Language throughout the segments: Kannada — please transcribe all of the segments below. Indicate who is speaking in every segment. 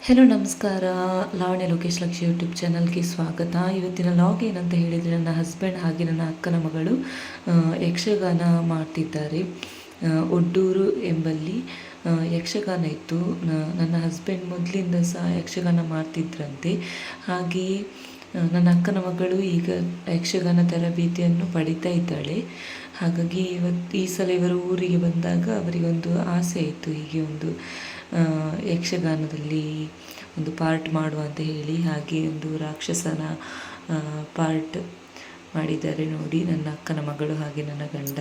Speaker 1: ಹೆಲೋ ನಮಸ್ಕಾರ. ಲಾವಣ್ಯ ಲೋಕೇಶ್ ಲಕ್ಷ ಯೂಟ್ಯೂಬ್ ಚಾನಲ್ಗೆ ಸ್ವಾಗತ. ಇವತ್ತಿನ ಲಾಗ್ ಏನಂತ ಹೇಳಿದರೆ, ನನ್ನ ಹಸ್ಬೆಂಡ್ ಹಾಗೆ ನನ್ನ ಅಕ್ಕನ ಮಗಳು ಯಕ್ಷಗಾನ ಮಾಡ್ತಿದ್ದಾರೆ. ಒಡ್ಡೂರು ಎಂಬಲ್ಲಿ ಯಕ್ಷಗಾನ ಇತ್ತು. ನನ್ನ ಹಸ್ಬೆಂಡ್ ಮೊದಲಿಂದ ಸಹ ಯಕ್ಷಗಾನ ಮಾಡ್ತಿದ್ರಂತೆ. ಹಾಗೆಯೇ ನನ್ನ ಅಕ್ಕನ ಮಗಳು ಈಗ ಯಕ್ಷಗಾನ ತರಬೇತಿಯನ್ನು ಪಡಿತಾ ಇದ್ದಾಳೆ. ಹಾಗಾಗಿ ಈ ಸಲ ಇವರು ಊರಿಗೆ ಬಂದಾಗ ಅವರಿಗೊಂದು ಆಸೆ ಇತ್ತು, ಹೀಗೆ ಒಂದು ಯಕ್ಷಗಾನದಲ್ಲಿ ಒಂದು ಪಾರ್ಟ್ ಮಾಡುವ ಅಂತ ಹೇಳಿ. ಹಾಗೆ ಒಂದು ರಾಕ್ಷಸನ ಪಾರ್ಟ್ ಮಾಡಿದ್ದಾರೆ ನೋಡಿ, ನನ್ನ ಅಕ್ಕನ ಮಗಳು ಹಾಗೆ ನನ್ನ ಗಂಡ.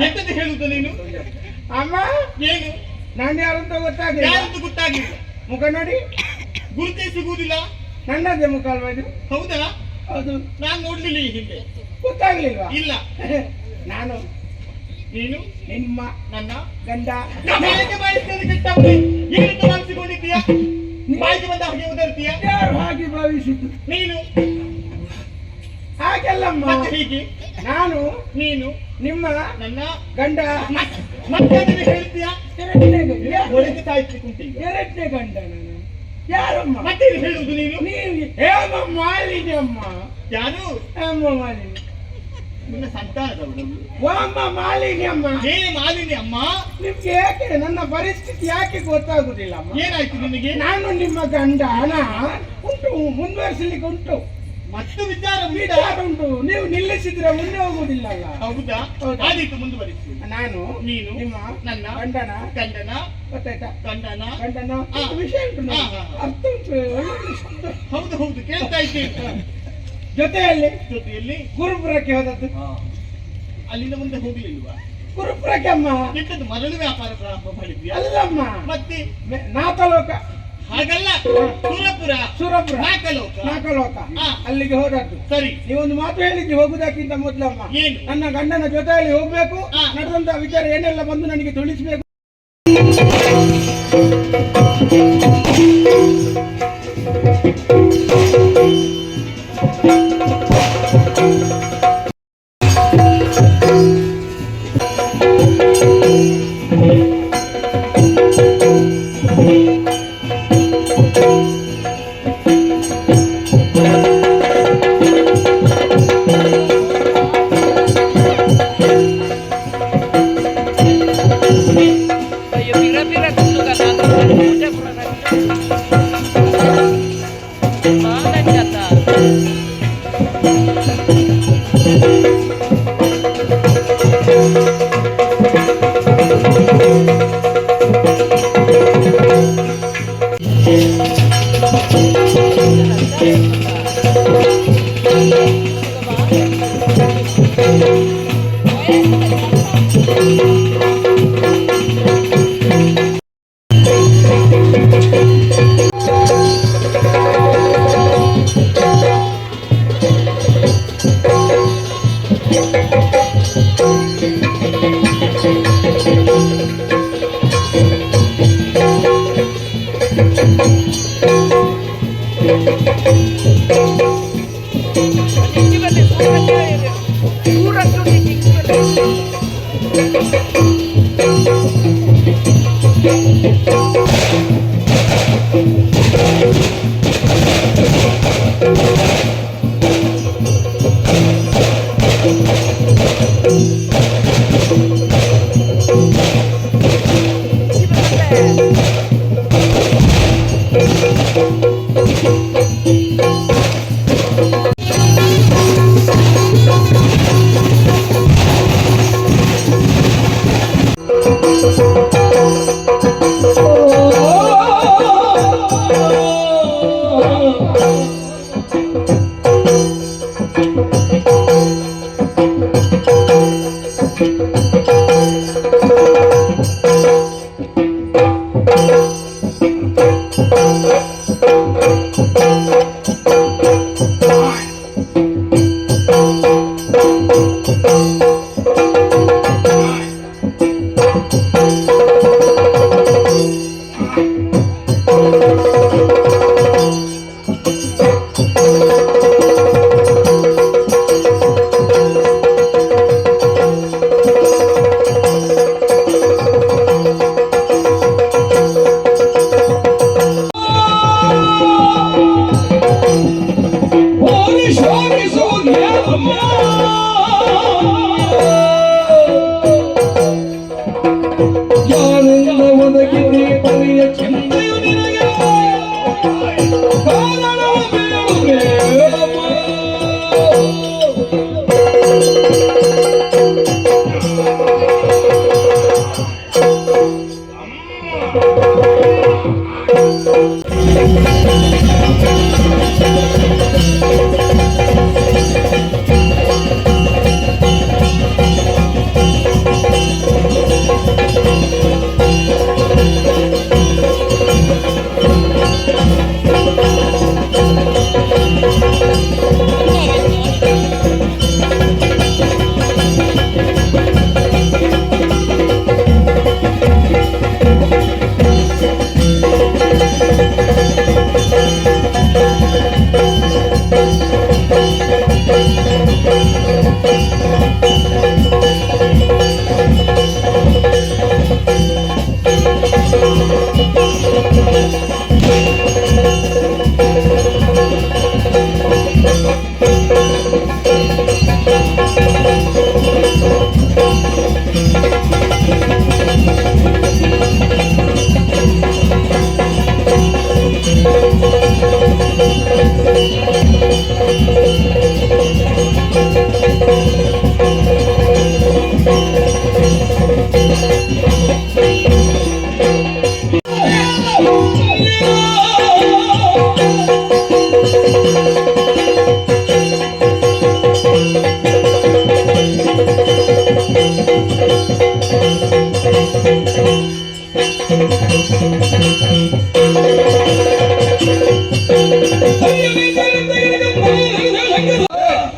Speaker 2: ಎಂತದ್ದು ಹೇಳುದು ನೀನು?
Speaker 3: ಅಮ್ಮ
Speaker 2: ಏನು?
Speaker 3: ನಾನು ಯಾರಂತ ಗೊತ್ತಾಗಿಲ್ಲ.
Speaker 2: ಗೊತ್ತಾಗಿಲ್ಲ.
Speaker 3: ಮುಖ ನೋಡಿ,
Speaker 2: ಗುರುತೇ ಸಿಗುವುದಿಲ್ಲ.
Speaker 3: ನನ್ನದೇ ಮುಖ ಅಲ್ವಾ ಇದು?
Speaker 2: ಹೌದಾ?
Speaker 3: ಹೌದು.
Speaker 2: ನಾನು ನೋಡ್ಲಿಲ್ಲ ಈ ಹಿಂದೆ.
Speaker 3: ಗೊತ್ತಾಗ್ಲಿಲ್ವಾ?
Speaker 2: ಇಲ್ಲ.
Speaker 3: ನಾನು
Speaker 2: ನೀನು
Speaker 3: ನಿಮ್ಮ
Speaker 2: ನನ್ನ
Speaker 3: ಗಂಡ.
Speaker 2: ಏನಂತ ಭಾವಿಸಿಕೊಂಡಿದ್ದೀಯಾ? ಬಾಯಿಗೆ ಬಂದ ಹಾಗೆ ಉದರ್ತೀಯ?
Speaker 3: ಯಾರು ಹಾಗೆ ಭಾವಿಸಿದ್ದು?
Speaker 2: ನೀನು
Speaker 3: ಹಾಗೆಲ್ಲಮ್ಮ.
Speaker 2: ಹೀಗೆ
Speaker 3: ನಾನು
Speaker 2: ನೀನು
Speaker 3: ನಿಮ್ಮ
Speaker 2: ನನ್ನ
Speaker 3: ಗಂಡ.
Speaker 2: ಮತ್ತೆ ಹೇಳ್ತೀಯಾ?
Speaker 3: ಎರಡನೇ
Speaker 2: ಸಾಯಿಸ್ಲಿಕ್ಕುಂಟು.
Speaker 3: ಎರಡನೇ ಗಂಡ ನಾನು. ಯಾರಮ್ಮ?
Speaker 2: ಮತ್ತೆ ಹೇಳುವುದು ನೀನು?
Speaker 3: ನೀವು ಹೇಮ ಮಾಲಿನಿ ಅಮ್ಮ.
Speaker 2: ಯಾರು?
Speaker 3: ಹೇಮ ಮಾಲಿನಿ.
Speaker 2: ನಿನ್ನ ಸಂತಾನದವಳು.
Speaker 3: ಅಮ್ಮ ಮಾಲಿನಿ ಅಮ್ಮ.
Speaker 2: ಹೇ ಮಾಲಿನಿ ಅಮ್ಮ.
Speaker 3: ನಿಮ್ಗೆ ಯಾಕೆ ನನ್ನ ಪರಿಸ್ಥಿತಿ ಯಾಕೆ ಗೊತ್ತಾಗುದಿಲ್ಲ ಅಮ್ಮ?
Speaker 2: ಏನಾಯ್ತು ನಿನಗೆ?
Speaker 3: ನಾನು ನಿಮ್ಮ ಗಂಡ ಹಣ ಉಂಟು, ಮುಂದುವರಿಸಲಿಕ್ಕೆ ಉಂಟು,
Speaker 2: ಮತ್ತು ವಿಚಾರ
Speaker 3: ಉಂಟು. ನೀವು ನಿಲ್ಲಿಸಿದ್ರೆ ಮುಂದೆ ಹೋಗುದಿಲ್ಲ ಅಲ್ಲ?
Speaker 2: ಹೌದಾ? ಆದೀತು, ಮುಂದುವರಿಸಿ.
Speaker 3: ನಾನು
Speaker 2: ನೀನು
Speaker 3: ನಿಮ್ಮ
Speaker 2: ನನ್ನ
Speaker 3: ಗಂಡನ ಗೊತ್ತಾಯ್ತಾ? ಗಂಡನ ವಿಷಯ ಉಂಟು, ಅರ್ಥ ಉಂಟು.
Speaker 2: ಹೌದು ಹೌದು, ಕೇಳ್ತಾ ಇದ್ದೇನೆ.
Speaker 3: ಜೊತೆಯಲ್ಲಿ ಗುರುಪುರಕ್ಕೆ ಹೋದದ್ದು.
Speaker 2: ಅಲ್ಲಿಂದ ಮುಂದೆ ಹೋಗ್ಲಿಲ್ವಾ?
Speaker 3: ಗುರುಪುರಕ್ಕೆ ಅಮ್ಮ.
Speaker 2: ಎಂತದ್ದು ಮರಳು ವ್ಯಾಪಾರ ಪ್ರಾರಂಭ ಮಾಡಿದ್ಯಾ?
Speaker 3: ಅಲ್ಲಮ್ಮ,
Speaker 2: ಮತ್ತೆ
Speaker 3: ನಾಕಲೋಕ.
Speaker 2: ಹಾಗಲ್ಲ, ಸುರಪುರ ನಾಕಲೋಕ, ಅಲ್ಲಿಗೆ ಹೋದದ್ದು.
Speaker 3: ಸರಿ, ನೀವೊಂದು ಮಾತು ಹೇಳಿದ್ರಿ ಹೋಗುದಕ್ಕಿಂತ ಮೊದಲಮ್ಮ.
Speaker 2: ಏನು?
Speaker 3: ನನ್ನ ಗಂಡನ ಜೊತೆಯಲ್ಲಿ ಹೋಗ್ಬೇಕು, ನಡೆದಂತ ವಿಚಾರ ಏನೆಲ್ಲ ಬಂದು ನನಗೆ ತಿಳಿಸ್ಬೇಕು.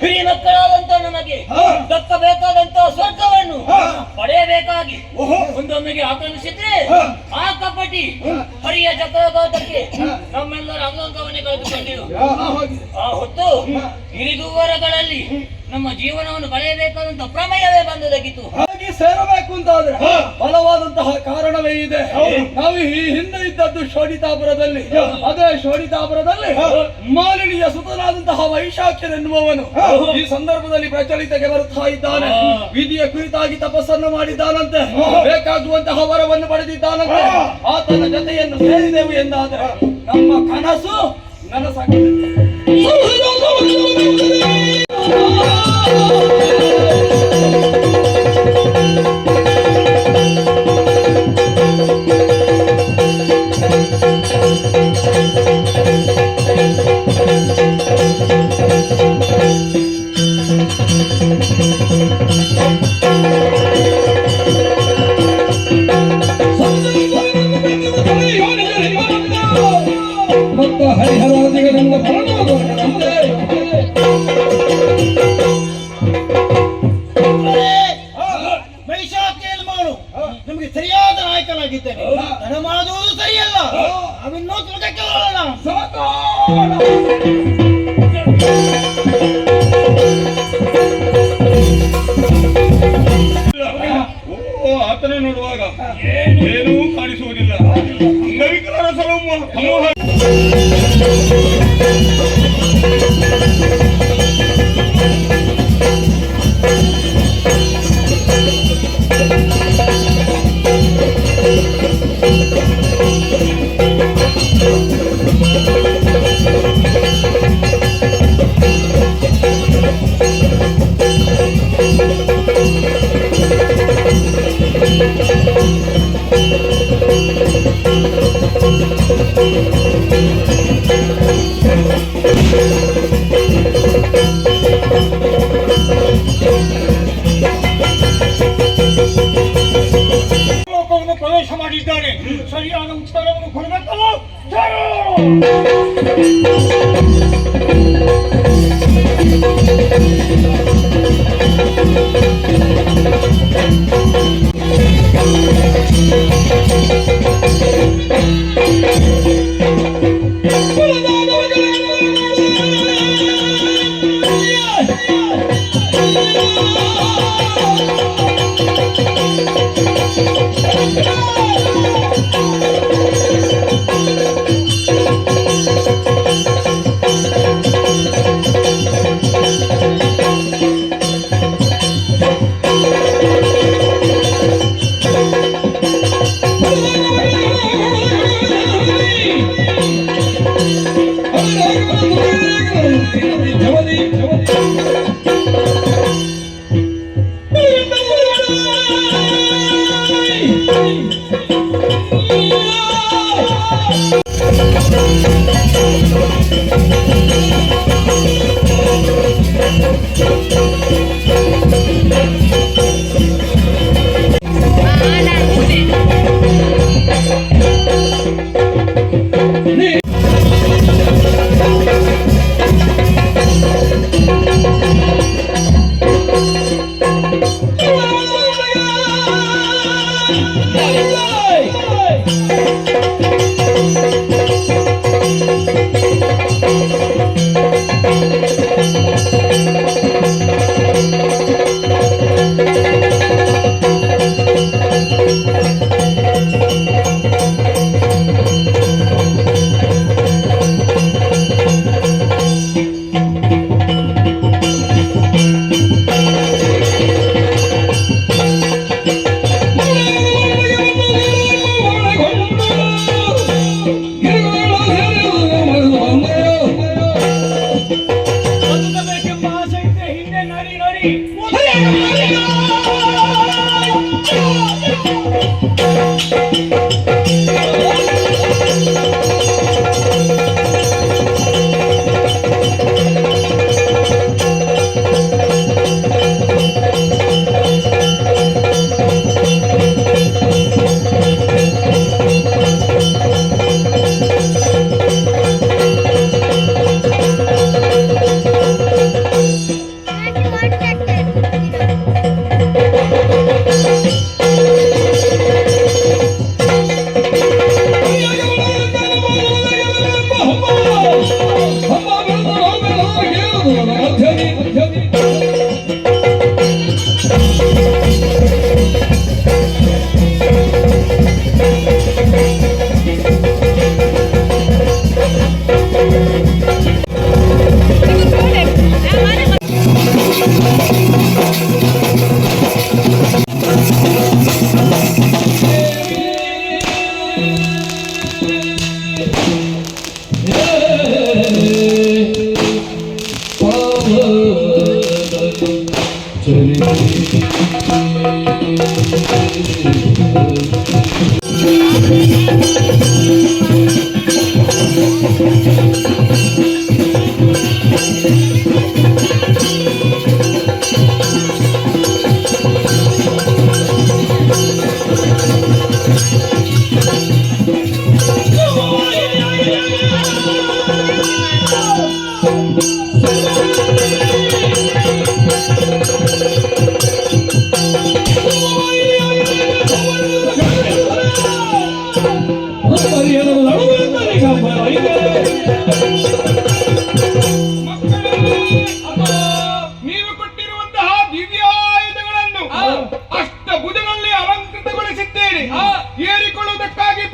Speaker 4: ಹಿರಿಯ ಮಕ್ಕಳಾದಂತ ನಮಗೆ ದಕ್ಕಬೇಕಾದಂತ ಸ್ವರ್ಗವನ್ನು ಪಡೆಯಬೇಕಾಗಿ ಒಂದೊಮ್ಮೆಗೆ ಆಕ್ರಮಿಸಿದ್ರೆ ಆ ಕಪಟಿ ಹರಿಯ ಚಕ್ರಘಾತಕ್ಕೆ ನಮ್ಮೆಲ್ಲರ ಅಂಗಾಂಗವನ್ನೇ ಕಳೆದುಕೊಂಡಿರು. ಆ ಹೊತ್ತು ಗಿರಿದುವರಗಳಲ್ಲಿ ನಮ್ಮ ಜೀವನವನ್ನು ಕಳೆಯಬೇಕಾದಂತ ಪ್ರಮೇಯವೇ ಬಂದದಾಗಿತ್ತು.
Speaker 3: ಸೇರಬೇಕು ಅಂತಾದ್ರೆ ಬಲವಾದಂತಹ ಕಾರಣವೇ ಇದೆ. ನಾವು ಈ ಹಿಂದೆ ಇದ್ದದ್ದು ಶೋಣಿತಾಪುರದಲ್ಲಿ. ಅದೇ ಶೋಣಿತಾಪುರದಲ್ಲಿ ಮಾಲಿನಿಯ ಸುತನಾದಂತಹ ವೈಶಾಖ್ಯನೆನ್ನುವವನು ಈ ಸಂದರ್ಭದಲ್ಲಿ ಪ್ರಚಲಿತಕ್ಕೆ ಬರುತ್ತಾ ಇದ್ದಾನೆ. ವಿಧಿಯ ಕುರಿತಾಗಿ ತಪಸ್ಸನ್ನು ಮಾಡಿದ್ದಾನಂತೆ, ಬೇಕಾಗುವಂತಹ ವರವನ್ನು ಪಡೆದಿದ್ದಾನಂತೆ. ಆತನ ಜೊತೆಯನ್ನು ಸೇರಿದೆವು ಎಂದಾದರೆ ನಮ್ಮ ಕನಸು ನನಸಾಗಿದೆ. ಮತ್ತು ಹರಿಹರಾದಿಗಳಿಂದ
Speaker 2: ವೈಶಾಖಿಯಲ್ಲಿ ಮಾಡು ನಮಗೆ ಸರಿಯಾದ ನಾಯಕನಾಗಿದ್ದೇನೆ. ತಡ ಮಾಡುವುದು ಸರಿಯಲ್ಲ. ಅವಿನ್ನೂ ತುಳಕಕ್ಕೆ
Speaker 3: ಆತನೇ ನೋಡುವಾಗ ಏನೂ ಕಾಣಿಸುವುದಿಲ್ಲ. ಅಂಗವಿಕಲರ ಸಮೂಹ
Speaker 2: ಪ್ರವೇಶ ಮಾಡಿದ್ದಾರೆ. ಸರಿಯಾದ ಉತ್ತರವನ್ನು ಕೊಡಬೇಕಲ್ಲ.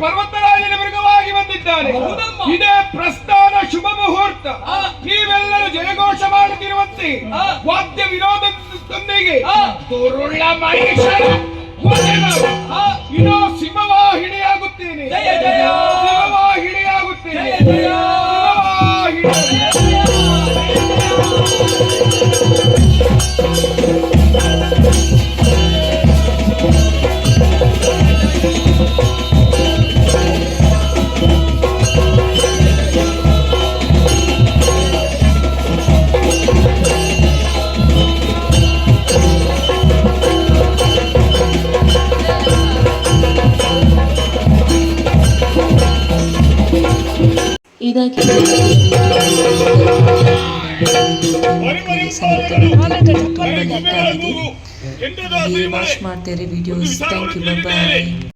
Speaker 3: ಪರ್ವತರಾಜನ ಮೃಗವಾಗಿ ಬಂದಿದ್ದಾನೆ. ಇದೇ ಪ್ರಸ್ಥಾನ ಶುಭ ಮುಹೂರ್ತ. ನೀವೆಲ್ಲರೂ ಜಯಘೋಷ ಮಾಡುತ್ತಿರುವಂತೆ ವಾದ್ಯ ವಿನೋದದೊಂದಿಗೆ ತೋರುಳ್ಳ ಮಹೇಶ್ವರ ಇನ್ನೂ ಸಿಂಹವಾಹಿಣಿಯಾಗುತ್ತೇನೆ. ಸಿಂಹವಾಹಿಣಿಯಾಗುತ್ತೇನೆ.
Speaker 1: ಇದಾಗಿ ವಾಚ್ ಮಾಡ್ತೀರಿ ವಿಡಿಯೋಸ್. Thank you, bye.